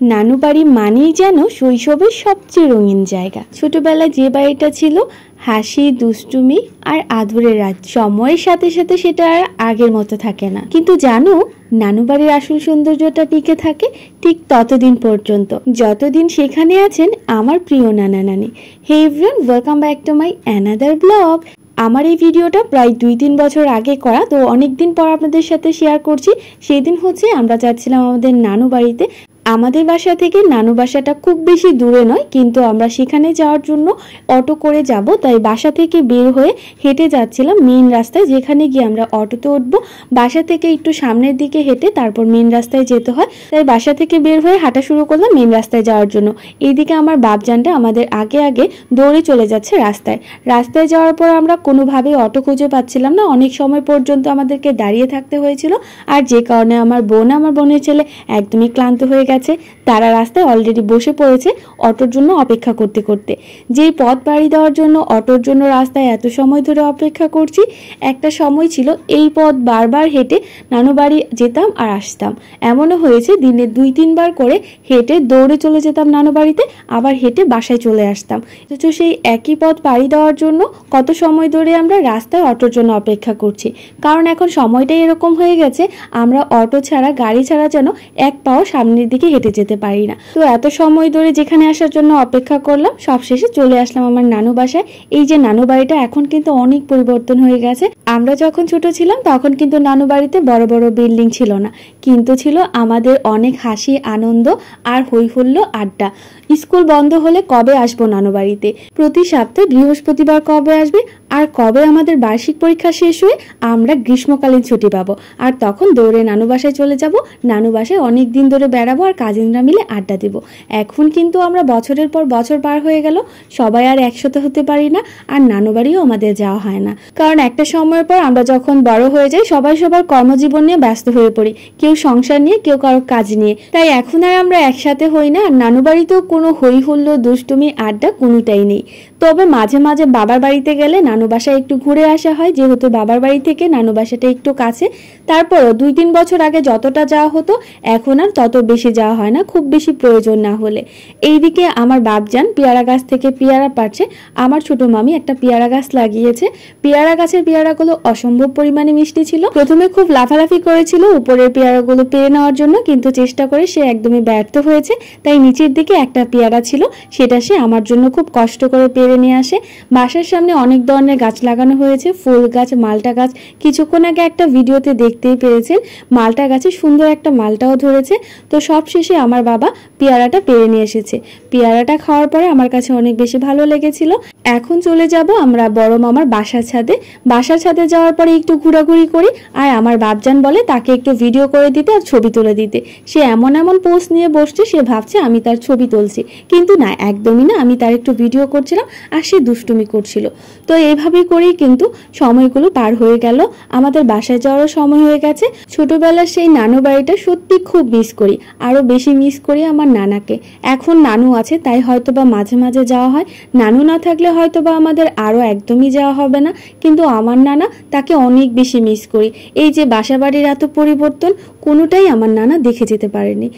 নানু বাড়ি মানেই যেন শৈশবের সবচেয়ে রঙিন জায়গা। ছোটবেলায় যে বাড়িটা ছিল, হাসি, দুষ্টুমি আর আদরের রাত, সময়ের সাথে সাথে সেটা আর আগের মতো থাকে না। কিন্তু জানো, নানু বাড়ির আসল সৌন্দর্যটা টিকে থাকে ঠিক ততদিন পর্যন্ত যতদিন সেখানে আছেন আমার প্রিয় নানা নানি। Hey everyone, welcome back to my another blog. আমার এই ভিডিওটা প্রায় 2-3 বছর আগে করা, তো অনেকদিন পর আপনাদের সাথে শেয়ার করছি। সেই দিন হচ্ছে আমরা যাচ্ছিলাম আমাদের নানু বাড়িতে। আমাদের বাসা থেকে নানু বাসাটা খুব বেশি দূরে নয়, কিন্তু আমরা সেখানে যাওয়ার জন্য অটো করে যাব, তাই বাসা থেকে বের হয়ে হেঁটে যাচ্ছিলাম মেইন রাস্তায়, যেখানে গিয়ে আমরা অটোতে উঠবো। বাসা থেকে একটু সামনের দিকে হেঁটে তারপর মেইন রাস্তায় যেতে হয়, তাই বাসা থেকে বের হয়ে হাঁটা শুরু করলাম মেইন রাস্তায় যাওয়ার জন্য। এইদিকে আমার বাপজানটা আমাদের আগে আগে দৌড়ে চলে যাচ্ছে রাস্তায়। রাস্তায় যাওয়ার পর আমরা কোনোভাবেই অটো খুঁজে পাচ্ছিলাম না, অনেক সময় পর্যন্ত আমাদেরকে দাঁড়িয়ে থাকতে হয়েছিল। আর যে কারণে আমার বোনের ছেলে একদমই ক্লান্ত হয়ে গেছে। তারা রাস্তায় অলরেডি বসে পড়েছে অটোর জন্য অপেক্ষা করতে করতে। যেই পথ পাড়ি দেওয়ার জন্য অটোর জন্য রাস্তায় এত সময় ধরে অপেক্ষা করছি, একটা সময় ছিল এই পথ বারবার হেঁটে নানু বাড়ি যেতাম আর আসতাম। এমনও হয়েছে দিনে 2-3 বার করে হেঁটে দৌড়ে চলে যেতাম নানু বাড়িতে, আবার হেঁটে বাসায় চলে আসতাম। অথচ সেই একই পথ পাড়ি দেওয়ার জন্য কত সময় ধরে আমরা রাস্তায় অটোর জন্য অপেক্ষা করছি। কারণ এখন সময়টাই এরকম হয়ে গেছে, আমরা অটো ছাড়া, গাড়ি ছাড়া যেন এক পাও সামনের দিকে হেঁটে যেতে পারি না। তো এত সময় ধরে যেখানে আসার জন্য অপেক্ষা করলাম, সবশেষে চলে আসলাম আমার নানু বাসায়। এই যে নানু বাড়িটা এখন কিন্তু অনেক পরিবর্তন হয়ে গেছে। আমরা যখন ছোট ছিলাম তখন কিন্তু নানু বাড়িতে বড় বড় বিল্ডিং ছিল না, কিন্তু ছিল আমাদের অনেক হাসি, আনন্দ আর হই হুল্লো, আড্ডা। স্কুল বন্ধ হলে কবে আসবো নানু বাড়িতে, প্রতি সপ্তাহে বৃহস্পতিবার কবে আসবে, আর কবে আমাদের বার্ষিক পরীক্ষা শেষ হয়ে আমরা গ্রীষ্মকালীন ছুটি পাবো, আর তখন দৌড়ে নানু বাসায় চলে যাব। নানু বাসায় অনেক দিন ধরে বেড়াবো আর কাজিনরা মিলে আড্ডা দেব। এখন কিন্তু আমরা বছরের পর বছর পার হয়ে গেল, সবাই আর একসাথে হতে পারি না, আর নানু বাড়িও আমাদের যাওয়া হয় না। কারণ একটা সময়ের পর আমরা যখন বড় হয়ে যাই, সবাই সবার কর্মজীবন নিয়ে ব্যস্ত হয়ে পড়ি, কেউ সংসার নিয়ে, কেউ কারো কাজ নিয়ে। তাই এখন আর আমরা একসাথে হই না, আর নানু বাড়িতেও কোনো হই হুল্লো, দুষ্টুমি, আড্ডা কোনোটাই নেই। তবে মাঝে মাঝে বাবার বাড়িতে গেলে নানু বাসায় একটু ঘুরে আসা হয়, যেহেতু বাবার বাড়ি থেকে নানু বাসাটা একটু কাছে। তারপরও 2-3 বছর আগে যতটা যাওয়া হতো, এখন আর তত বেশি যাওয়া হয় না, খুব বেশি প্রয়োজন না হলে। এইদিকে আমার বাপজান পেয়ারা গাছ থেকে পেয়ারা পাড়ছে। আমার ছোট মামি একটা পেয়ারা গাছ লাগিয়েছে। পেয়ারা গাছের পেয়ারাগুলো অসম্ভব পরিমাণে মিষ্টি ছিল। প্রথমে খুব লাফালাফি করেছিল উপরের পেয়ারাগুলো পেরে নেওয়ার জন্য, কিন্তু চেষ্টা করে সে একদমই ব্যর্থ হয়েছে। তাই নিচের দিকে একটা পেয়ারা ছিল, সেটা সে আমার জন্য খুব কষ্ট করে পেরে নিয়ে আসে। বাসার সামনে অনেক ধরনের গাছ লাগানো হয়েছে, ফুল গাছ, মালটা গাছ। কিছুক্ষণ আগে একটা ভিডিওতে দেখতেই পেরেছেন, মালটা গাছে সুন্দর একটা মালটাও ধরেছে। তো সব শেষে আমার বাবা পেয়ারাটা পেরে নিয়ে এসেছে। পেয়ারাটা খাওয়ার পরে আমার কাছে অনেক বেশি ভালো লেগেছিল। এখন চলে যাব আমরা বড় মামার বাসার ছাদে। বাসার ছাদে যাওয়ার পরে একটু ঘোরাঘুরি করি, আর আমার বাপজান বলে তাকে একটু ভিডিও করে দিতে আর ছবি তুলে দিতে। সে এমন এমন পোজ নিয়ে বসছে, সে ভাবছে আমি তার ছবি তুলছি, কিন্তু না, একদমই না, আমি তার একটু ভিডিও করছিলাম আর সে দুষ্টুমি করছিল। তো এইভাবেই করেই কিন্তু সময়গুলো পার হয়ে গেল। আমাদের বাসায় যাওয়ারও সময় হয়ে গেছে। ছোটবেলার সেই নানু বাড়িটা সত্যি খুব মিস করি, আরো বেশি মিস করি আমার নানাকে। এখন নানু আছে তাই হয়তোবা মাঝে মাঝে যাওয়া হয়, নানু না থাকলে হয়তোবা আমাদের আরো একদমই যাওয়া হবে না। কিন্তু আমার নানা, তাকে অনেক বেশি মিস করি। এই যে বাসা বাড়ির এত পরিবর্তন, কোনোটাই আমার নানা দেখে যেতে পারেনি।